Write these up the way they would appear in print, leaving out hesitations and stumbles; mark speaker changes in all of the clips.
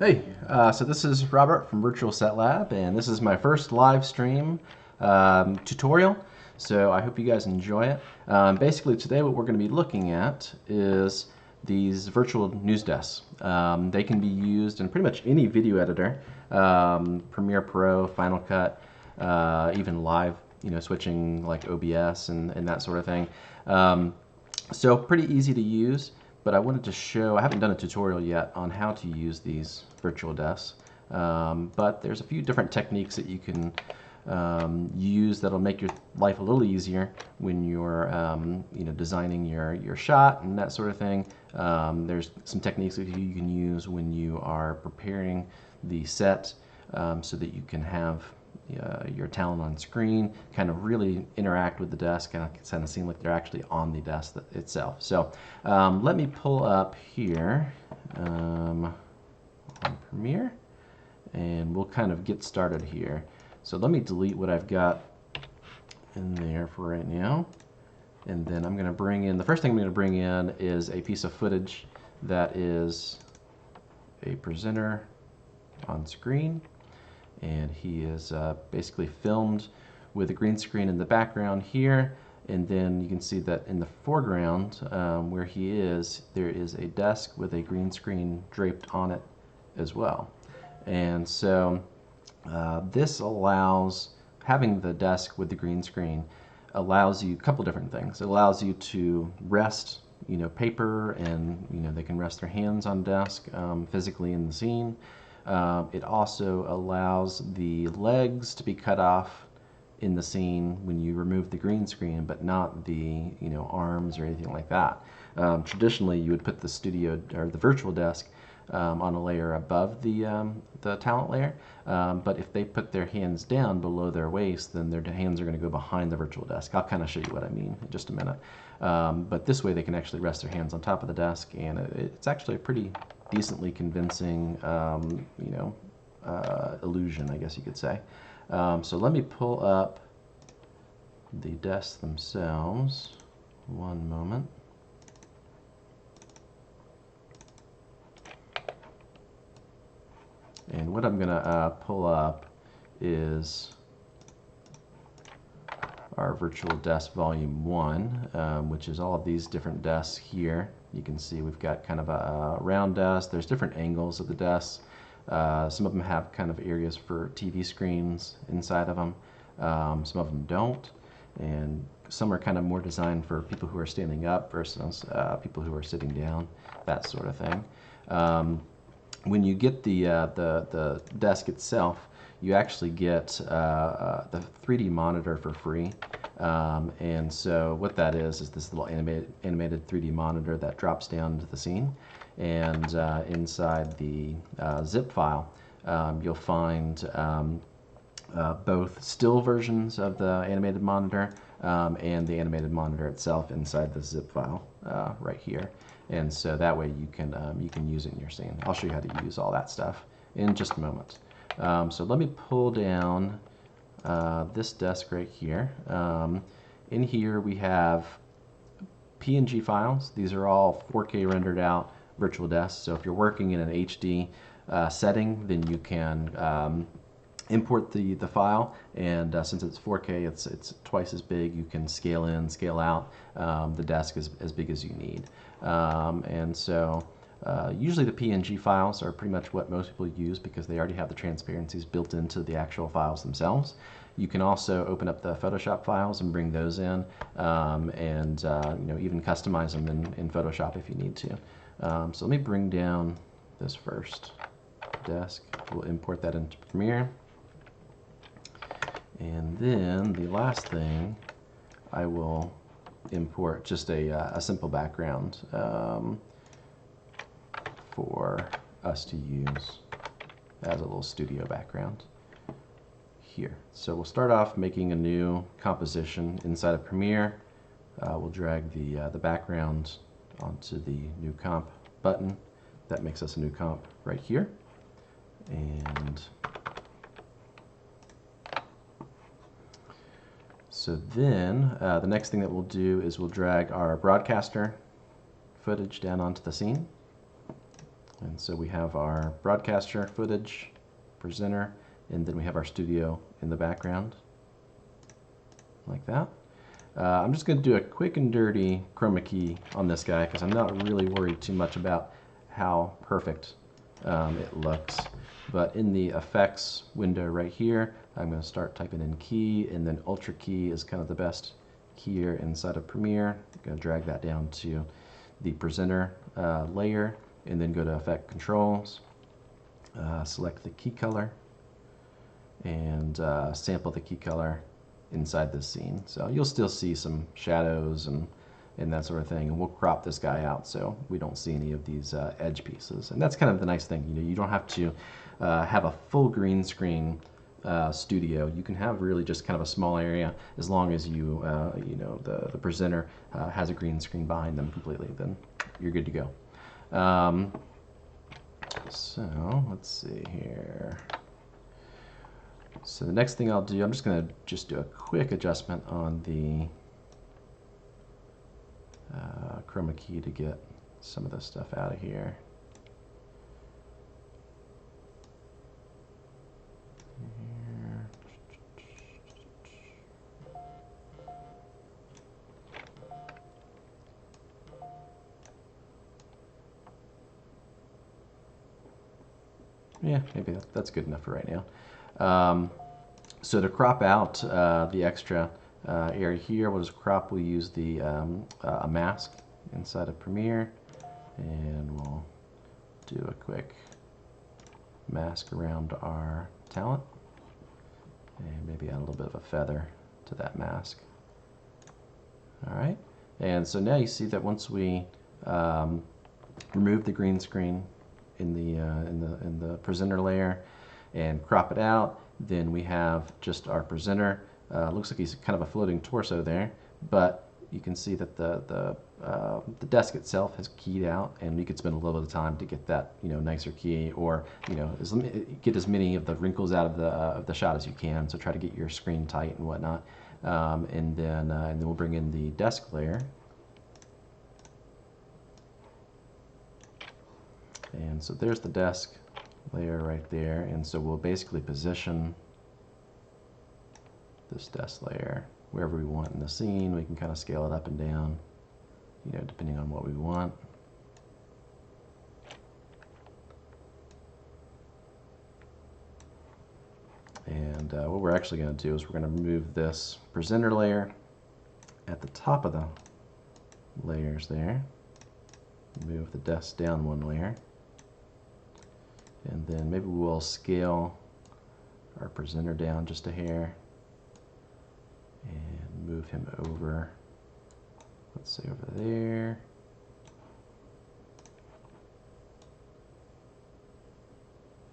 Speaker 1: Hey, so this is Robert from Virtual Set Lab, and this is my first live stream tutorial. So I hope you guys enjoy it. Basically, today what we're going to be looking at is these virtual news desks. They can be used in pretty much any video editor, Premiere Pro, Final Cut, even live, switching like OBS and that sort of thing. So pretty easy to use. But I wanted to show, I haven't done a tutorial yet on how to use these virtual desks, but there's a few different techniques that you can use that'll make your life a little easier when you're designing your shot and that sort of thing. There's some techniques that you can use when you are preparing the set so that you can have your talent on screen, kind of really interact with the desk, and kind of seem like they're actually on the desk itself. So let me pull up here on Premiere, and we'll kind of get started here. So let me delete what I've got in there for right now, and then I'm going to bring in, the first thing I'm going to bring in is a piece of footage that is a presenter on screen. And he is basically filmed with a green screen in the background here, and then you can see that in the foreground where he is, there is a desk with a green screen draped on it as well. And so this allows, having the desk with the green screen allows you a couple different things. It allows you to rest paper, and they can rest their hands on desk physically in the scene. It also allows the legs to be cut off in the scene when you remove the green screen, but not the arms or anything like that. Traditionally, you would put the studio or the virtual desk on a layer above the talent layer, but if they put their hands down below their waist, then their hands are going to go behind the virtual desk. I'll kind of show you what I mean in just a minute. But this way they can actually rest their hands on top of the desk, and it's actually a pretty decently convincing illusion, I guess you could say. So let me pull up the desks themselves. One moment. And what I'm going to pull up is our virtual desk volume 1, which is all of these different desks here. You can see we've got kind of a round desk. There's different angles of the desks. Some of them have kind of areas for TV screens inside of them. Some of them don't. And some are kind of more designed for people who are standing up versus people who are sitting down, that sort of thing. When you get the desk itself, you actually get the 3D monitor for free. And so what that is this little animated 3D monitor that drops down into the scene. And inside the zip file, you'll find both still versions of the animated monitor and the animated monitor itself inside the zip file right here. And so that way you can use it in your scene. I'll show you how to use all that stuff in just a moment. So let me pull down this desk right here. In here we have PNG files. These are all 4K rendered out virtual desks. So if you're working in an HD setting, then you can import the file, and since it's 4K, it's twice as big. You can scale in, scale out the desk as big as you need. And so usually the PNG files are pretty much what most people use because they already have the transparencies built into the actual files themselves. You can also open up the Photoshop files and bring those in, and even customize them in Photoshop if you need to. So let me bring down this first desk. We'll import that into Premiere. And then the last thing, I will import just a simple background for us to use as a little studio background here. So we'll start off making a new composition inside of Premiere. We'll drag the background onto the new comp button. That makes us a new comp right here. And so then the next thing that we'll do is we'll drag our broadcaster footage down onto the scene. And so we have our broadcaster footage, presenter, and then we have our studio in the background, like that. I'm just going to do a quick and dirty chroma key on this guy because I'm not really worried too much about how perfect it looks. But in the effects window right here, I'm going to start typing in key, and then ultra key is kind of the best key here inside of Premiere. I'm going to drag that down to the presenter layer, and then go to effect controls, select the key color, and sample the key color inside this scene. So you'll still see some shadows and that sort of thing, and we'll crop this guy out so we don't see any of these edge pieces. And that's kind of the nice thing, you don't have to have a full green screen studio. You can have really just kind of a small area as long as you the presenter has a green screen behind them completely, then you're good to go. So let's see here. So the next thing I'll do, I'm just going to do a quick adjustment on the chroma key to get some of this stuff out of here. Yeah, maybe that's good enough for right now. So to crop out the extra area here, we'll just crop, we'll use the a mask inside of Premiere, and we'll do a quick mask around our talent, and maybe add a little bit of a feather to that mask. All right, and so now you see that once we remove the green screen in the presenter layer and crop it out, then we have just our presenter. Looks like he's kind of a floating torso there, but you can see that the desk itself has keyed out, and we could spend a little bit of time to get that nicer key, or get as many of the wrinkles out of the shot as you can. So try to get your screen tight and whatnot, and then we'll bring in the desk layer. And so there's the desk layer right there, and so we'll basically position this desk layer wherever we want in the scene. We can kind of scale it up and down, depending on what we want. And what we're actually going to do is we're going to move this presenter layer at the top of the layers there, move the desk down one layer, and then maybe we'll scale our presenter down just a hair and move him over, let's say over there.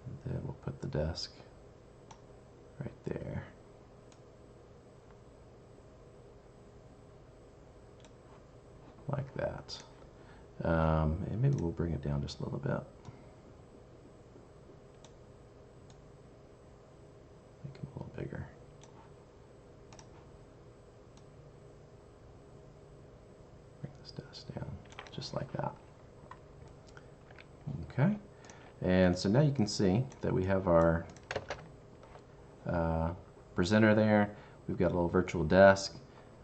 Speaker 1: And then we'll put the desk right there. Like that. And maybe we'll bring it down just a little bit. Make him a little bigger. Bring this desk down just like that. Okay. And so now you can see that we have our presenter there. We've got a little virtual desk.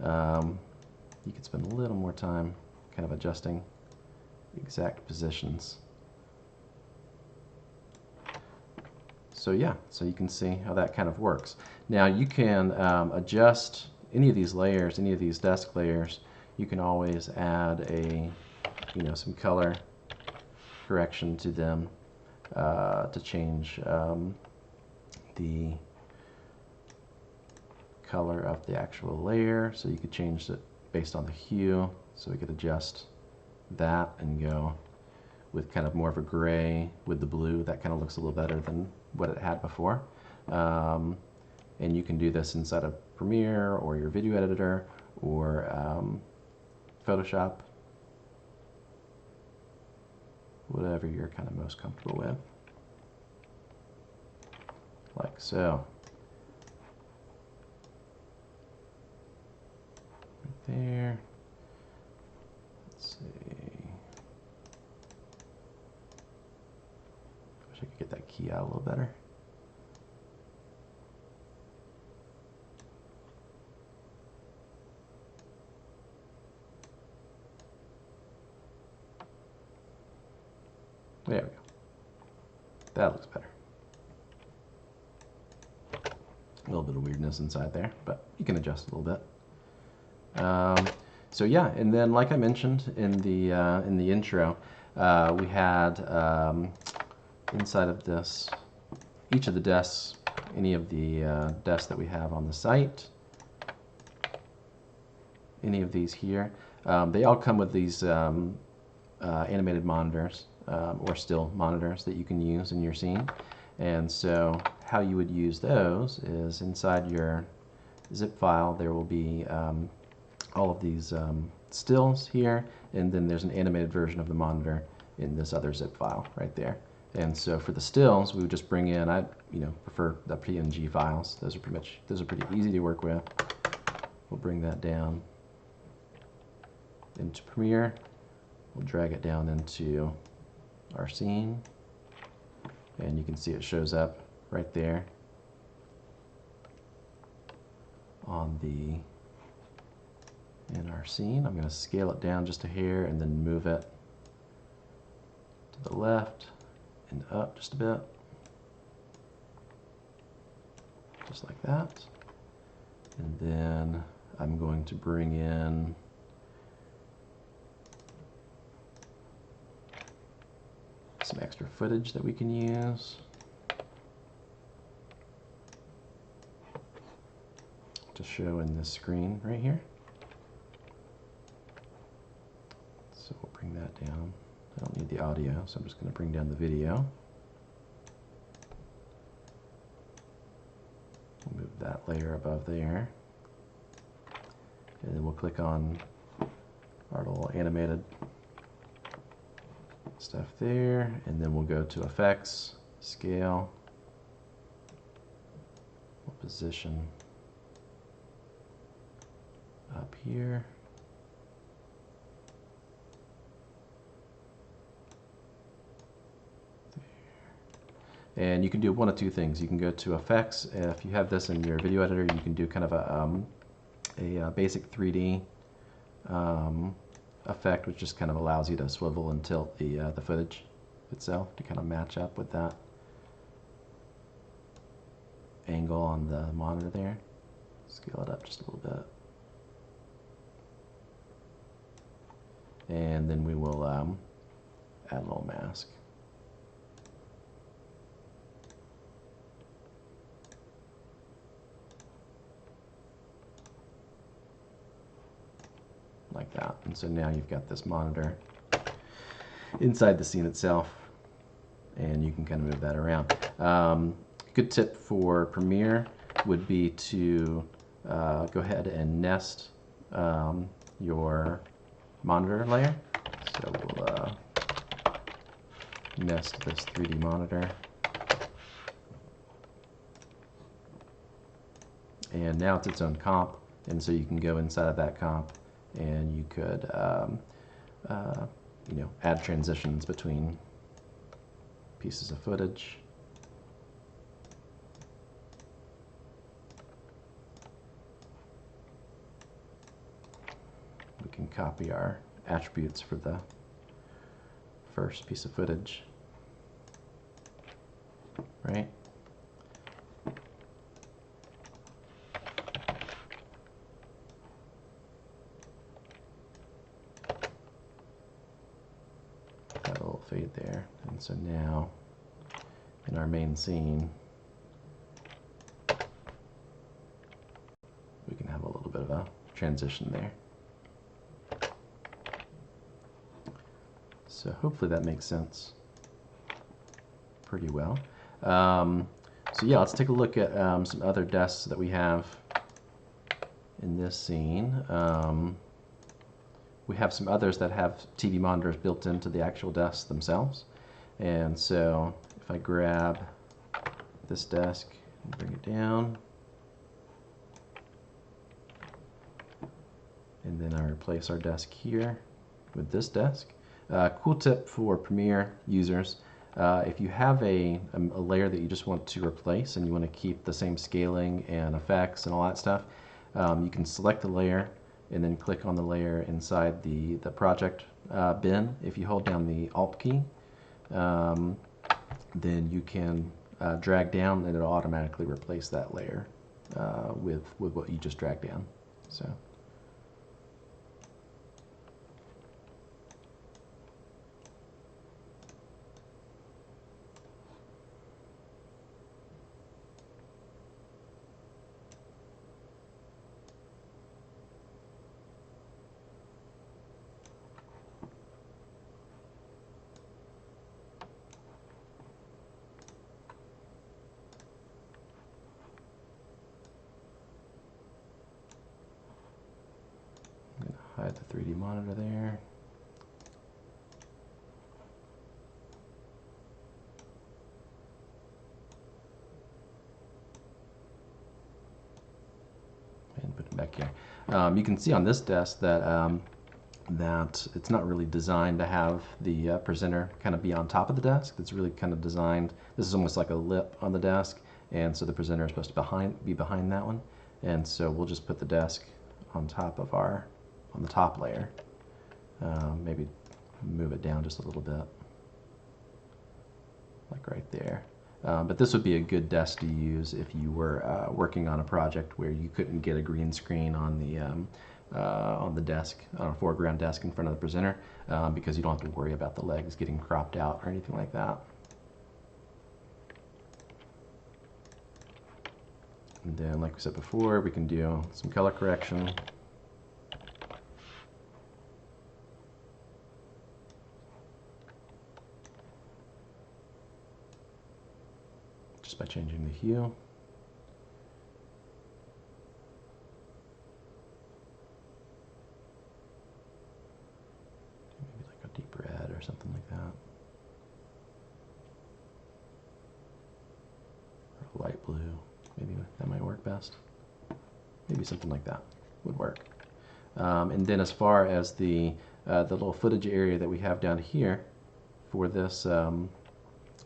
Speaker 1: You could spend a little more time kind of adjusting exact positions. So yeah, so you can see how that kind of works. Now you can adjust any of these layers, any of these desk layers. You can always add some color correction to them to change the color of the actual layer. So you could change it based on the hue. So we could adjust that and go with kind of more of a gray with the blue. That kind of looks a little better than what it had before. And you can do this inside of Premiere or your video editor or Photoshop, whatever you're kind of most comfortable with, like so. Right there. Let's see. key out a little better. There we go. That looks better. A little bit of weirdness inside there, but you can adjust a little bit. So yeah, and then like I mentioned in the intro, we had inside of this, each of the desks, any of the desks that we have on the site, any of these here, they all come with these animated monitors or still monitors that you can use in your scene. And so how you would use those is inside your zip file there will be all of these stills here, and then there's an animated version of the monitor in this other zip file right there. And so for the stills, we would just bring in, I prefer the PNG files. Those are pretty easy to work with. We'll bring that down into Premiere. We'll drag it down into our scene, and you can see it shows up right there on in our scene. I'm going to scale it down just a hair and then move it to the left and up just a bit, just like that. And then I'm going to bring in some extra footage that we can use to show in this screen right here. So we'll bring that down. I don't need the audio, so I'm just going to bring down the video. We'll move that layer above there. And then we'll click on our little animated stuff there, and then we'll go to Effects, Scale, we'll position up here. And you can do one of two things. You can go to Effects. If you have this in your video editor, you can do kind of a basic 3D effect, which just kind of allows you to swivel and tilt the footage itself to kind of match up with that angle on the monitor there. Scale it up just a little bit. And then we will add a little mask. Like that. And so now you've got this monitor inside the scene itself, and you can kind of move that around. Good tip for Premiere would be to go ahead and nest your monitor layer. So we'll nest this 3D monitor. And now it's its own comp, and so you can go inside of that comp and you could add transitions between pieces of footage. We can copy our attributes for the first piece of footage, right? Got a little fade there, and so now in our main scene we can have a little bit of a transition there. So hopefully that makes sense pretty well. So yeah, let's take a look at some other desks that we have in this scene. We have some others that have TV monitors built into the actual desks themselves. And so if I grab this desk and bring it down, and then I replace our desk here with this desk. Cool tip for Premiere users, If you have a layer that you just want to replace and you want to keep the same scaling and effects and all that stuff, you can select the layer and then click on the layer inside the project bin. If you hold down the Alt key, then you can drag down and it'll automatically replace that layer with what you just dragged down. So. Hide the 3D monitor there. And put it back here. You can see on this desk that that it's not really designed to have the presenter kind of be on top of the desk. It's really kind of designed, this is almost like a lip on the desk, and so the presenter is supposed to be behind that one. And so we'll just put the desk on top of on the top layer. Maybe move it down just a little bit, like right there. But this would be a good desk to use if you were working on a project where you couldn't get a green screen on the desk, on a foreground desk in front of the presenter, because you don't have to worry about the legs getting cropped out or anything like that. And then, like we said before, we can do some color correction. Just by changing the hue. Maybe like a deep red or something like that. Or a light blue. Maybe that might work best. Maybe something like that would work. And then as far as the little footage area that we have down here for this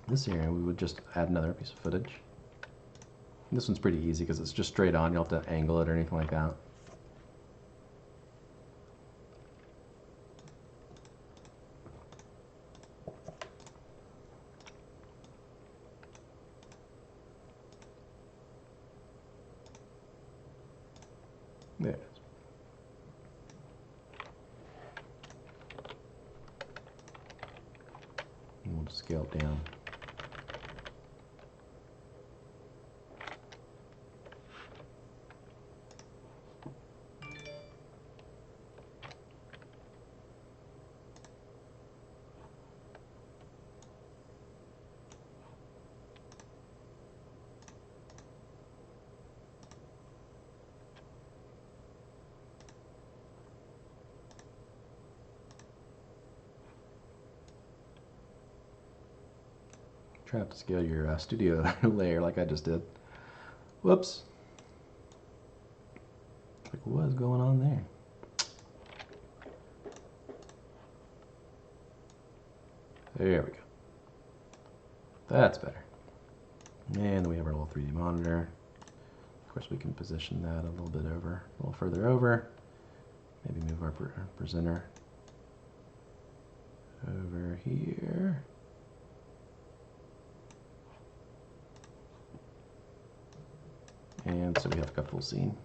Speaker 1: this area, we would just add another piece of footage. And this one's pretty easy because it's just straight on. You don't have to angle it or anything like that. There it is. And we'll just scale it down. Try not to scale your studio layer like I just did. Whoops. Like, what is going on there? There we go. That's better. And then we have our little 3D monitor. Of course, we can position that a little bit over, a little further over. Maybe move our presenter over here. And so we have a full scene.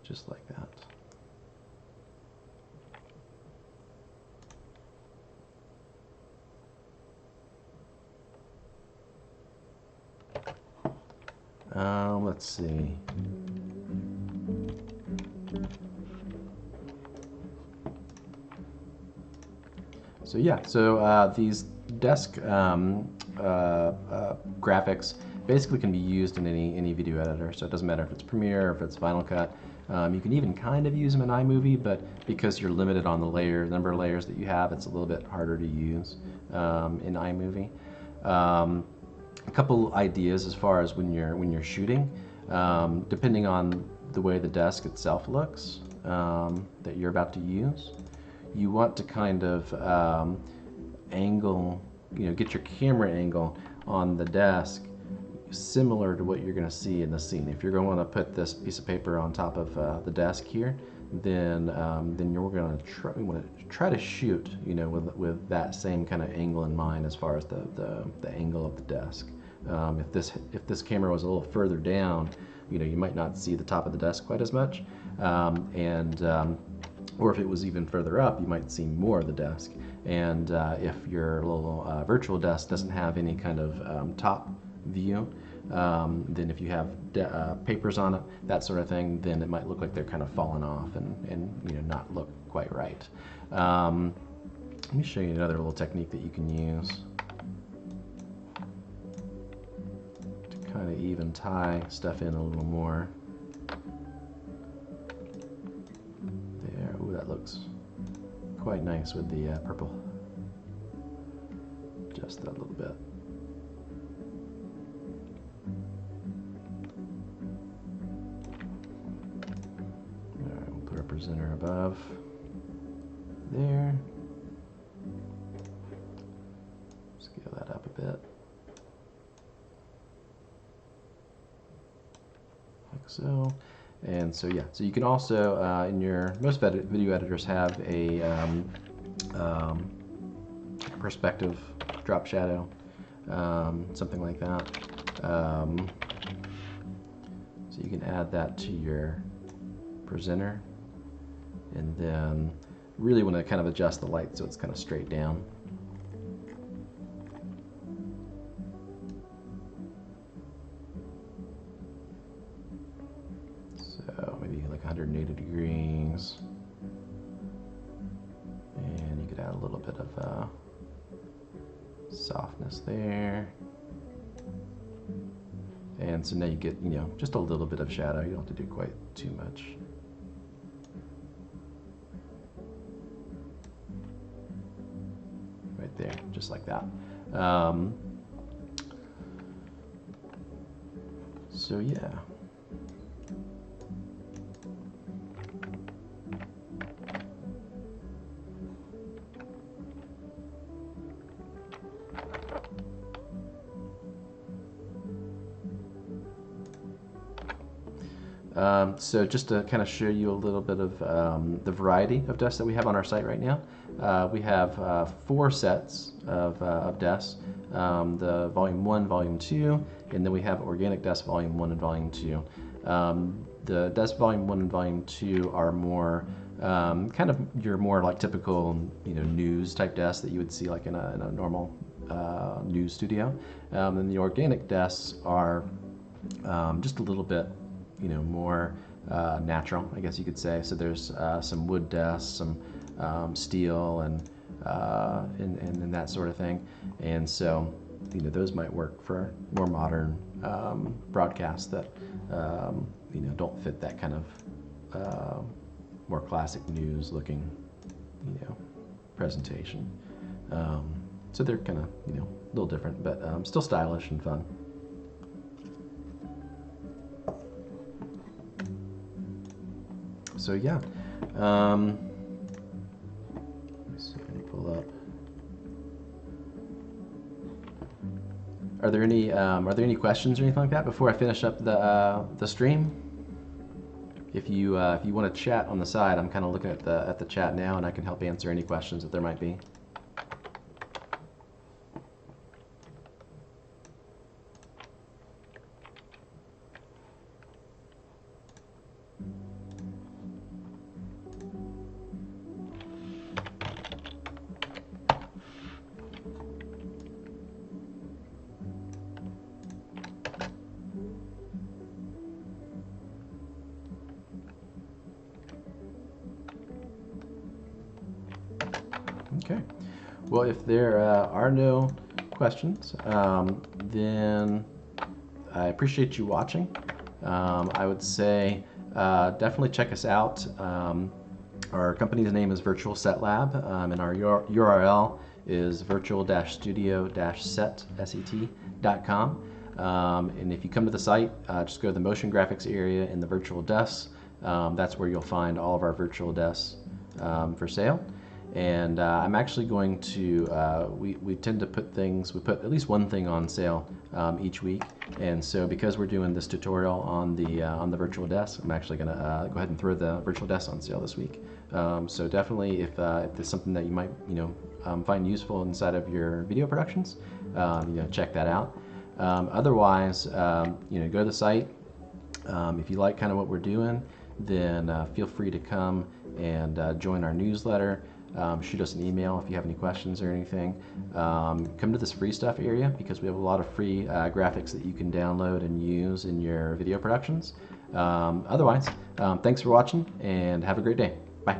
Speaker 1: Just like that. Let's see. So yeah, so these desk graphics basically can be used in any video editor, so it doesn't matter if it's Premiere or if it's Final Cut. You can even kind of use them in iMovie, but because you're limited on the number of layers that you have, it's a little bit harder to use in iMovie. A couple ideas as far as when you're shooting, depending on the way the desk itself looks that you're about to use. you want to kind of angle, get your camera angle on the desk similar to what you're going to see in the scene. If you're going to put this piece of paper on top of the desk here, then you're going to try to shoot, with that same kind of angle in mind as far as the angle of the desk. If this camera was a little further down, you might not see the top of the desk quite as much, or if it was even further up, you might see more of the desk. And if your little virtual desk doesn't have any kind of top view, then if you have papers on it, that sort of thing, then it might look like they're kind of falling off and not look quite right. Let me show you another little technique that you can use to kind of even tie stuff in a little more. There, ooh, that looks quite nice with the purple. Just that little bit. Alright, we'll put our presenter above there. Scale that up a bit. Like so. And so yeah, so you can also, in most video editors have a perspective drop shadow, something like that. So you can add that to your presenter, and then really want to kind of adjust the light so it's kind of straight down. So maybe like 180 degrees, and you could add a little bit of softness there. And so now you get, just a little bit of shadow. You don't have to do quite too much. Right there, just like that. So yeah. So just to kind of show you a little bit of the variety of desks that we have on our site right now. We have 4 sets of desks, the Volume 1, Volume 2, and then we have Organic Desk Volume 1 and Volume 2. The Desk Volume 1 and Volume 2 are more kind of your more like typical news type desks that you would see like in a normal news studio. And the Organic desks are just a little bit more natural, I guess you could say. So there's some wood desks, some steel, and that sort of thing. And so those might work for more modern broadcasts that don't fit that kind of more classic news looking presentation. So they're kind of a little different, but still stylish and fun. So yeah, let me see if I can pull up. Are there any questions or anything like that before I finish up the stream? If you want to chat on the side, I'm kind of looking at the chat now, and I can help answer any questions that there might be. Okay. Well, if there are no questions, then I appreciate you watching. I would say definitely check us out. Our company's name is Virtual Set Lab, and our URL is virtual-studio-set.com. And if you come to the site, just go to the motion graphics area in the virtual desks. That's where you'll find all of our virtual desks for sale. And I'm actually going to, we tend to put things, we put at least one thing on sale each week. And so because we're doing this tutorial on the virtual desk, I'm actually going to go ahead and throw the virtual desk on sale this week. So definitely if there's something that you might, find useful inside of your video productions, check that out. Otherwise, go to the site. If you like kind of what we're doing, then feel free to come and join our newsletter. Shoot us an email if you have any questions or anything. Come to this free stuff area because we have a lot of free graphics that you can download and use in your video productions. Otherwise, thanks for watching and have a great day. Bye.